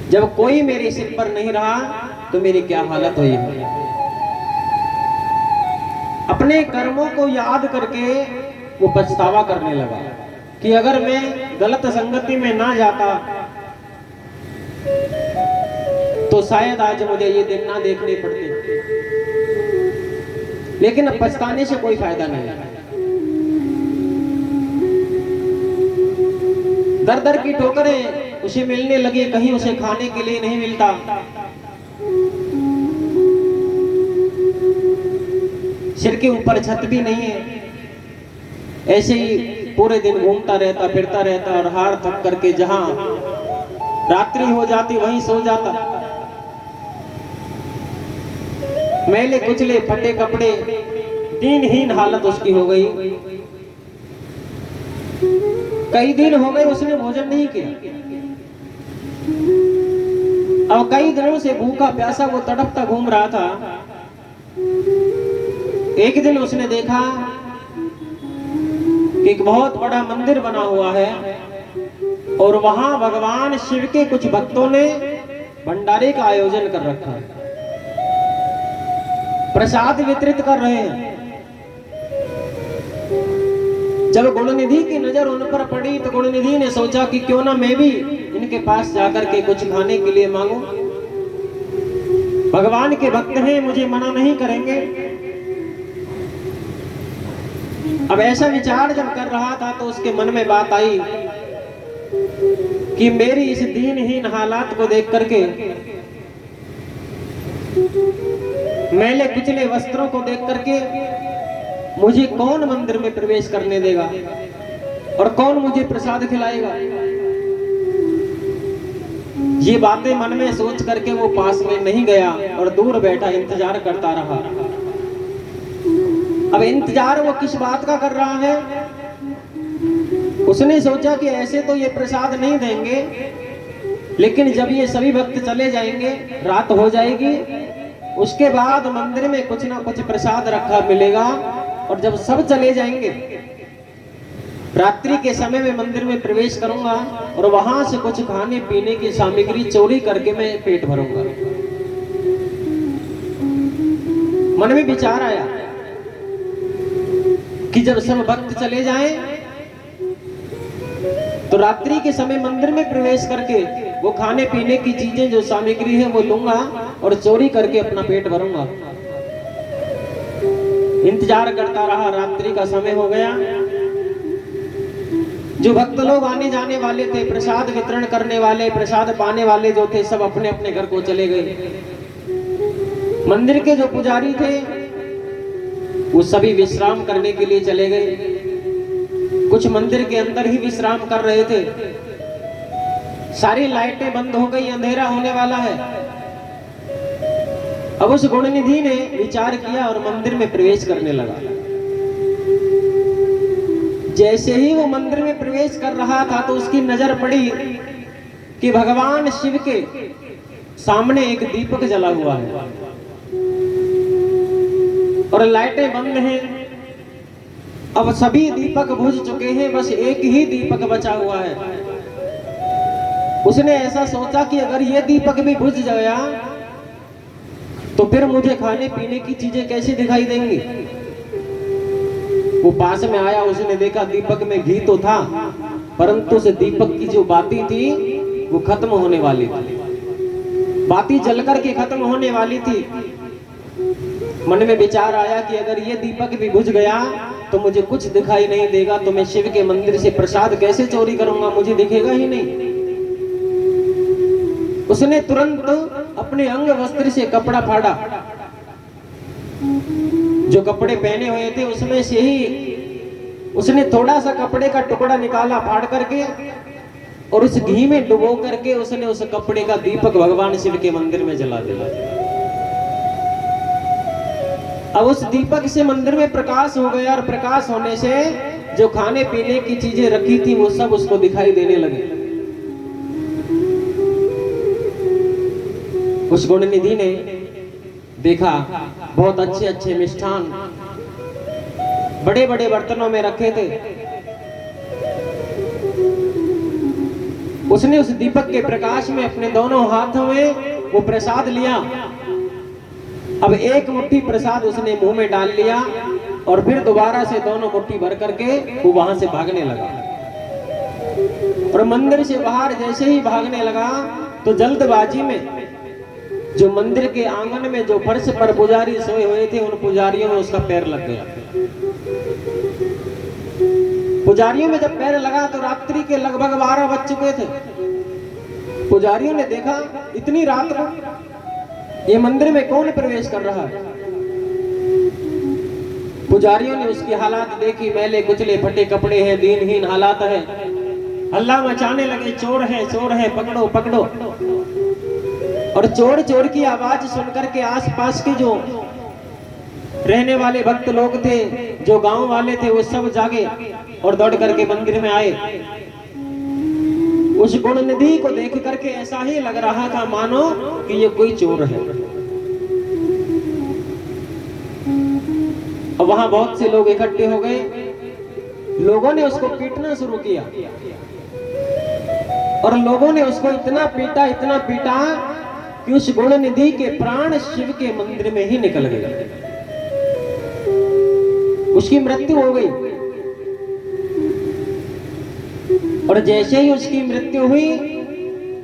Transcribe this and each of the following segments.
जब कोई मेरे सिर पर नहीं रहा तो मेरी क्या हालत हुई। अपने कर्मों को याद करके वो पछतावा करने लगा कि अगर मैं गलत संगति में ना जाता तो शायद आज मुझे ये दिन ना देखने पड़ते। लेकिन अब पछताने से कोई फायदा नहीं। दर दर की ठोकरें उसे मिलने लगी, कहीं उसे खाने के लिए नहीं मिलता। सिर के ऊपर छत भी नहीं है। ऐसे ही पूरे दिन घूमता रहता, फिरता रहता और हार थक करके जहां रात्रि हो जाती वहीं सो जाता। मैले कुचले फटे कपड़े, दीनहीन हालत उसकी हो गई। कई दिन हो गए उसने भोजन नहीं किया। अब कई दिनों से भूखा प्यासा वो तड़पता घूम रहा था। एक दिन उसने देखा कि एक बहुत बड़ा मंदिर बना हुआ है और वहां भगवान शिव के कुछ भक्तों ने भंडारे का आयोजन कर रखा है, प्रसाद वितरित कर रहे हैं। जब गुणनिधि की नजर उन पर पड़ी तो गुणनिधि ने सोचा कि क्यों ना मैं भी इनके पास जाकर के कुछ खाने के लिए मांगू। भगवान के भक्त हैं, मुझे मना नहीं करेंगे। अब ऐसा विचार जब कर रहा था तो उसके मन में बात आई कि मेरी इस दीनहीन हालात को देख करके, मैले कुचले वस्त्रों को देख करके मुझे कौन मंदिर में प्रवेश करने देगा और कौन मुझे प्रसाद खिलाएगा। ये बातें मन में सोच करके वो पास में नहीं गया और दूर बैठा इंतजार करता रहा। अब इंतजार वो किस बात का कर रहा है? उसने सोचा कि ऐसे तो ये प्रसाद नहीं देंगे, लेकिन जब ये सभी भक्त चले जाएंगे, रात हो जाएगी, उसके बाद मंदिर में कुछ ना कुछ प्रसाद रखा मिलेगा और जब सब चले जाएंगे, रात्रि के समय में मंदिर में प्रवेश करूंगा और वहां से कुछ खाने पीने की सामग्री चोरी करके मैं पेट भरूंगा। मन में विचार आया कि जब सब भक्त चले जाएं तो रात्रि के समय मंदिर में प्रवेश करके वो खाने पीने की चीजें जो सामग्री है वो लूंगा और चोरी करके अपना पेट भरूंगा। इंतजार करता रहा, रात्रि का समय हो गया। जो भक्त लोग आने जाने वाले थे, प्रसाद वितरण करने वाले, प्रसाद पाने वाले जो थे, सब अपने अपने घर को चले गए। मंदिर के जो पुजारी थे वो सभी विश्राम करने के लिए चले गए। कुछ मंदिर के अंदर ही विश्राम कर रहे थे। सारी लाइटें बंद हो गई, अंधेरा होने वाला है। अब उस गुणनिधि ने विचार किया और मंदिर में प्रवेश करने लगा। जैसे ही वो मंदिर में प्रवेश कर रहा था तो उसकी नजर पड़ी कि भगवान शिव के सामने एक दीपक जला हुआ है और लाइटें बंद हैं। अब सभी दीपक बुझ चुके हैं, बस एक ही दीपक बचा हुआ है। उसने ऐसा सोचा कि अगर ये दीपक भी बुझ गया तो फिर मुझे खाने पीने की चीजें कैसे दिखाई देंगी। वो पास में आया, उसने देखा दीपक में घी तो था, परंतु उस दीपक की जो बाती थी वो खत्म होने वाली थी। बाती जलकर के खत्म होने वाली थी। मन में विचार आया कि अगर ये दीपक भी बुझ गया तो मुझे कुछ दिखाई नहीं देगा, तो मैं शिव के मंदिर से प्रसाद कैसे चोरी करूंगा, मुझे दिखेगा ही नहीं। उसने तुरंत अपने अंग वस्त्र से कपड़ा फाड़ा। जो कपड़े पहने हुए थे उसमें से ही उसने थोड़ा सा कपड़े का टुकड़ा निकाला फाड़ करके और उस घी में डुबो करके उसने उस कपड़े का दीपक भगवान शिव के मंदिर में जला दिया। अब उस दीपक से मंदिर में प्रकाश हो गया और प्रकाश होने से जो खाने पीने की चीजें रखी थी वो सब उसको दिखाई देने लगी। उस गुणनिधि ने देखा बहुत अच्छे अच्छे मिष्ठान बड़े बड़े बर्तनों में रखे थे। उसने उस दीपक के प्रकाश में अपने दोनों हाथों में वो प्रसाद लिया। अब एक मुट्ठी प्रसाद उसने मुंह में डाल लिया और फिर दोबारा से दोनों मुट्ठी भर करके वो वहां से भागने लगा। और मंदिर से बाहर जैसे ही भागने लगा तो जल्दबाजी में जो मंदिर के आंगन में जो फर्श पर पुजारी सोए हुए थे, उन पुजारियों में उसका पैर लग गया। पुजारियों में जब पैर लगा तो रात्रि के लगभग 12 बज चुके थे। पुजारियों ने देखा इतनी रात को ये मंदिर में कौन प्रवेश कर रहा है। पुजारियों ने उसकी हालात देखी, मैले कुचले फटे कपड़े हैं, दीनहीन हालात है। हल्ला मचाने लगे, चोर है, पकड़ो पकड़ो। और चोर चोर की आवाज सुनकर के आसपास के जो रहने वाले भक्त लोग थे, जो गांव वाले थे, वो सब जागे और दौड़ करके मंदिर में आए। उस गुण निधि को देख करके ऐसा ही लग रहा था मानो कि ये कोई चोर है। अब वहां बहुत से लोग इकट्ठे हो गए। लोगों ने उसको पीटना शुरू किया और लोगों ने उसको इतना पीटा कि उस गुण निधि के प्राण शिव के मंदिर में ही निकल गए। उसकी मृत्यु हो गई। और जैसे ही उसकी मृत्यु हुई,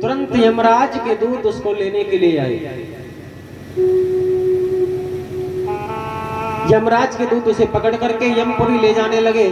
तुरंत यमराज के दूत उसको लेने के लिए आए। यमराज के दूत उसे पकड़ करके यमपुरी ले जाने लगे।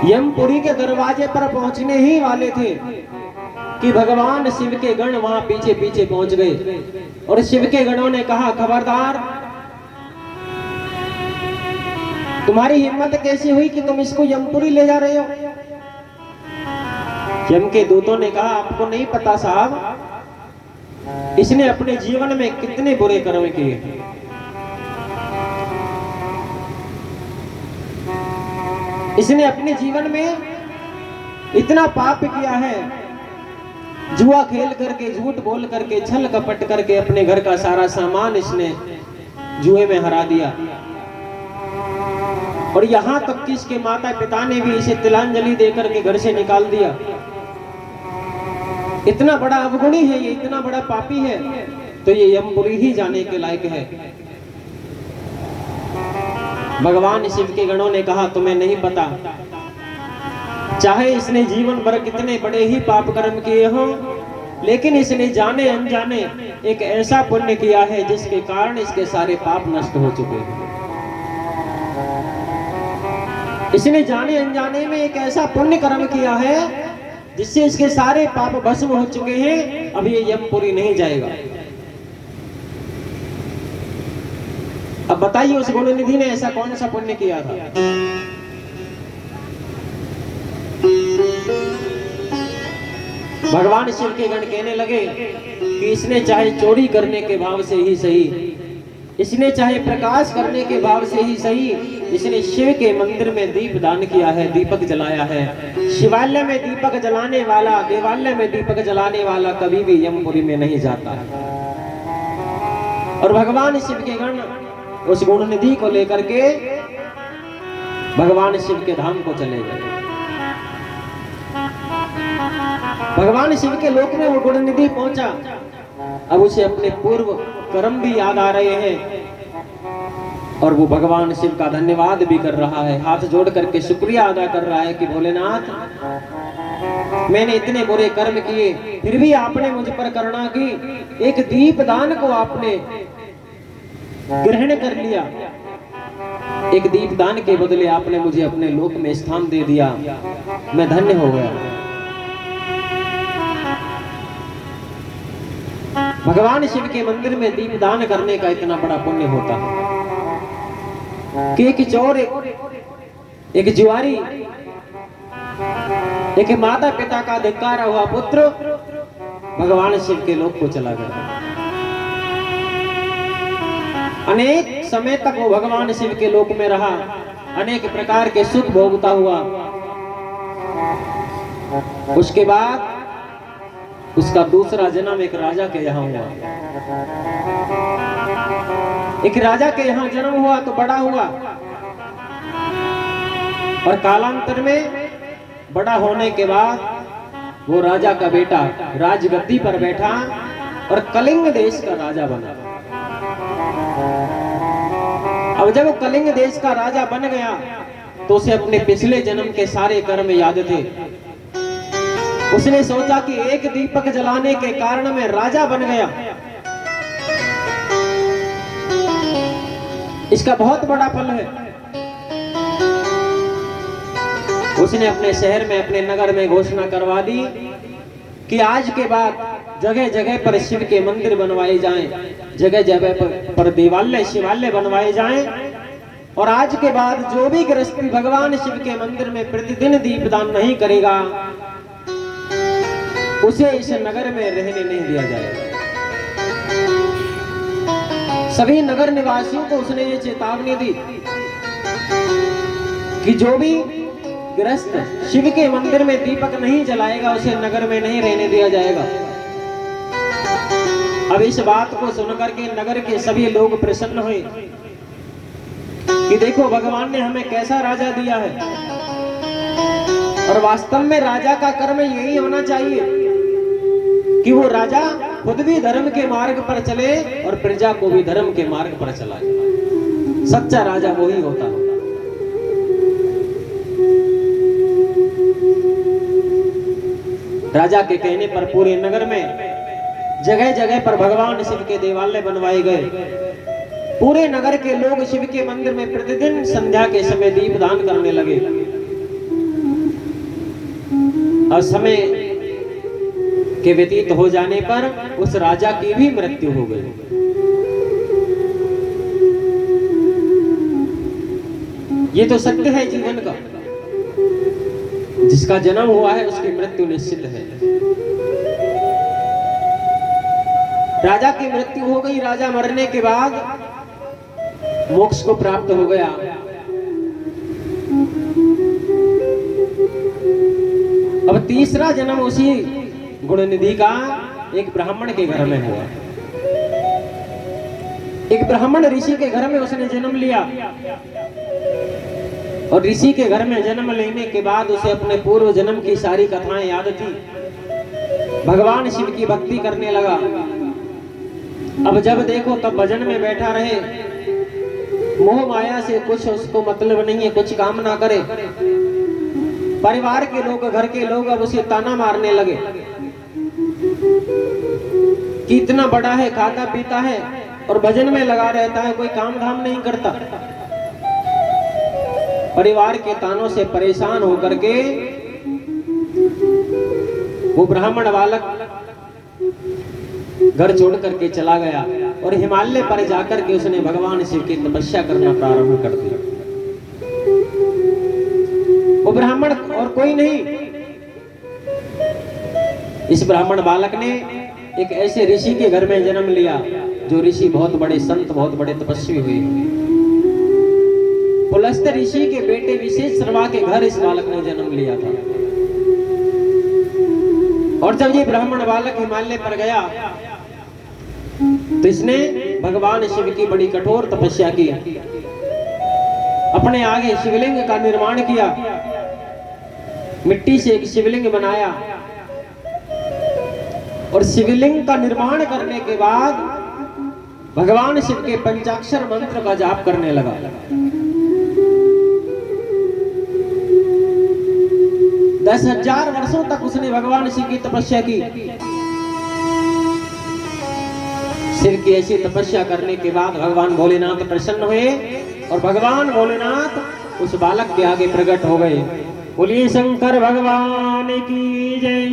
यमपुरी के दरवाजे पर पहुंचने ही वाले थे कि भगवान शिव के गण वहां पीछे पीछे पहुंच गए। और शिव के गणों ने कहा, खबरदार, तुम्हारी हिम्मत कैसी हुई कि तुम इसको यमपुरी ले जा रहे हो। यम के दूतों ने कहा, आपको नहीं पता साहब, इसने अपने जीवन में कितने बुरे कर्म किए। इसने अपने जीवन में इतना पाप किया है। जुआ खेल करके, झूठ बोल करके, छल कपट करके अपने घर का सारा सामान इसने जुए में हरा दिया। और यहां तक कि इसके माता पिता ने भी इसे तिलांजलि देकर के घर से निकाल दिया। इतना बड़ा अवगुणी है ये, इतना बड़ा पापी है, तो ये यमपुरी ही जाने के लायक है। भगवान शिव के गणों ने कहा, तुम्हें नहीं पता, चाहे इसने जीवन भर कितने बड़े ही पाप कर्म किए हों, लेकिन इसने जाने अनजाने एक ऐसा पुण्य किया है जिसके कारण इसके सारे पाप नष्ट हो चुके हैं। इसने जाने अनजाने में एक ऐसा पुण्य कर्म किया है जिससे इसके सारे पाप भस्म हो चुके हैं। अब ये यमपुरी नहीं जाएगा। अब बताइए उस गुण निधि ने ऐसा कौन सा पुण्य किया था। भगवान शिव के गण कहने लगे कि इसने चाहे चोरी करने के भाव से ही सही, इसने चाहे प्रकाश करने के भाव से ही सही, इसने शिव के मंदिर में दीप दान किया है, दीपक जलाया है। शिवालय में दीपक जलाने वाला, देवालय में दीपक जलाने वाला कभी भी यमपुरी में नहीं जाता। और भगवान शिव के गण उस गुण निधि को लेकर के भगवान शिव के धाम को चले गए। भगवान शिव के लोक में वो गुण निधि पहुंचा। अब उसे अपने पूर्व कर्म भी याद आ रहे हैं और वो भगवान शिव का धन्यवाद भी कर रहा है, हाथ जोड़ करके शुक्रिया अदा कर रहा है कि भोलेनाथ, मैंने इतने बुरे कर्म किए, फिर भी आपने मुझ पर करुणा की। एक दीप दान को आपने ग्रहण कर लिया। एक दीप दान के बदले आपने मुझे अपने लोक में स्थान दे दिया। मैं धन्य हो गया। भगवान शिव के मंदिर में दीप दान करने का इतना बड़ा पुण्य होता है कि एक चोर, एक जुआरी, एक माता पिता का धिक्कारा हुआ पुत्र भगवान शिव के लोक को चला गया। अनेक समय तक वो भगवान शिव के लोक में रहा, अनेक प्रकार के सुख भोगता हुआ। उसके बाद उसका दूसरा जन्म एक राजा के यहाँ हुआ। एक राजा के यहाँ जन्म हुआ तो बड़ा हुआ और कालांतर में बड़ा होने के बाद वो राजा का बेटा राजगद्दी पर बैठा और कलिंग देश का राजा बना। अब जब वो कलिंग देश का राजा बन गया तो उसे अपने पिछले जन्म के सारे कर्म याद थे। उसने सोचा कि एक दीपक जलाने के कारण मैं राजा बन गया, इसका बहुत बड़ा फल है। उसने अपने शहर में, अपने नगर में घोषणा करवा दी कि आज के बाद जगह जगह पर शिव के मंदिर बनवाए जाएं, जगह जगह पर देवालय शिवालय बनवाए जाएं, और आज के बाद जो भी गृहस्थी भगवान शिव के मंदिर में प्रतिदिन दीपदान नहीं करेगा उसे इस नगर में रहने नहीं दिया जाएगा। सभी नगर निवासियों को उसने ये चेतावनी दी कि जो भी गृहस्थ शिव के मंदिर में दीपक नहीं जलाएगा उसे नगर में नहीं रहने दिया जाएगा। अब इस बात को सुनकर के नगर के सभी लोग प्रसन्न हुए कि देखो भगवान ने हमें कैसा राजा दिया है, और वास्तव में राजा का कर्म यही होना चाहिए कि वो राजा खुद भी धर्म के मार्ग पर चले और प्रजा को भी धर्म के मार्ग पर चलाए। सच्चा राजा वही होता है। राजा के कहने पर पूरे नगर में जगह जगह पर भगवान शिव के देवालय बनवाए गए। पूरे नगर के लोग शिव के मंदिर में प्रतिदिन संध्या के समय दीपदान करने लगे। और समय के व्यतीत हो जाने पर उस राजा की भी मृत्यु हो गई। ये तो सत्य है जीवन का, जिसका जन्म हुआ है उसकी मृत्यु निश्चित है। राजा की मृत्यु हो गई। राजा मरने के बाद मोक्ष को प्राप्त हो गया। अब तीसरा जन्म उसी गुणनिधि का एक ब्राह्मण के घर में हुआ। एक ब्राह्मण ऋषि के घर में उसने जन्म लिया, और ऋषि के घर में जन्म लेने के बाद उसे अपने पूर्व जन्म की सारी कथाएं याद थी। भगवान शिव की भक्ति करने लगा। अब जब देखो तब भजन में बैठा रहे, मोह माया से कुछ उसको मतलब नहीं है, कुछ काम ना करे। परिवार के लोग, घर के लोग अब उसे ताना मारने लगे कि इतना बड़ा है, खाता पीता है और भजन में लगा रहता है, कोई काम धाम नहीं करता। परिवार के तानों से परेशान होकर के वो ब्राह्मण बालक घर छोड़ करके चला गया और हिमालय पर जाकर के उसने भगवान शिव की तपस्या करना प्रारंभ कर दिया। वो ब्राह्मण और कोई नहीं, इस ब्राह्मण बालक ने एक ऐसे ऋषि के घर में जन्म लिया जो ऋषि बहुत बड़े संत, बहुत बड़े तपस्वी हुए। पुलस्त ऋषि के बेटे विशेष शर्मा के घर इस बालक ने जन्म लिया था। और जब ये ब्राह्मण बालक हिमालय पर गया तो इसने भगवान शिव की बड़ी कठोर तपस्या की। अपने आगे शिवलिंग का निर्माण किया, मिट्टी से एक शिवलिंग बनाया, और शिवलिंग का निर्माण करने के बाद भगवान शिव के पंचाक्षर मंत्र का जाप करने लगा। दस 10,000 वर्षों तक उसने भगवान शिव की तपस्या की। शिव की ऐसी तपस्या करने के बाद भगवान भोलेनाथ प्रसन्न हुए और भगवान भोलेनाथ उस बालक के आगे प्रकट हो गए। बोलिए शंकर भगवान की जय।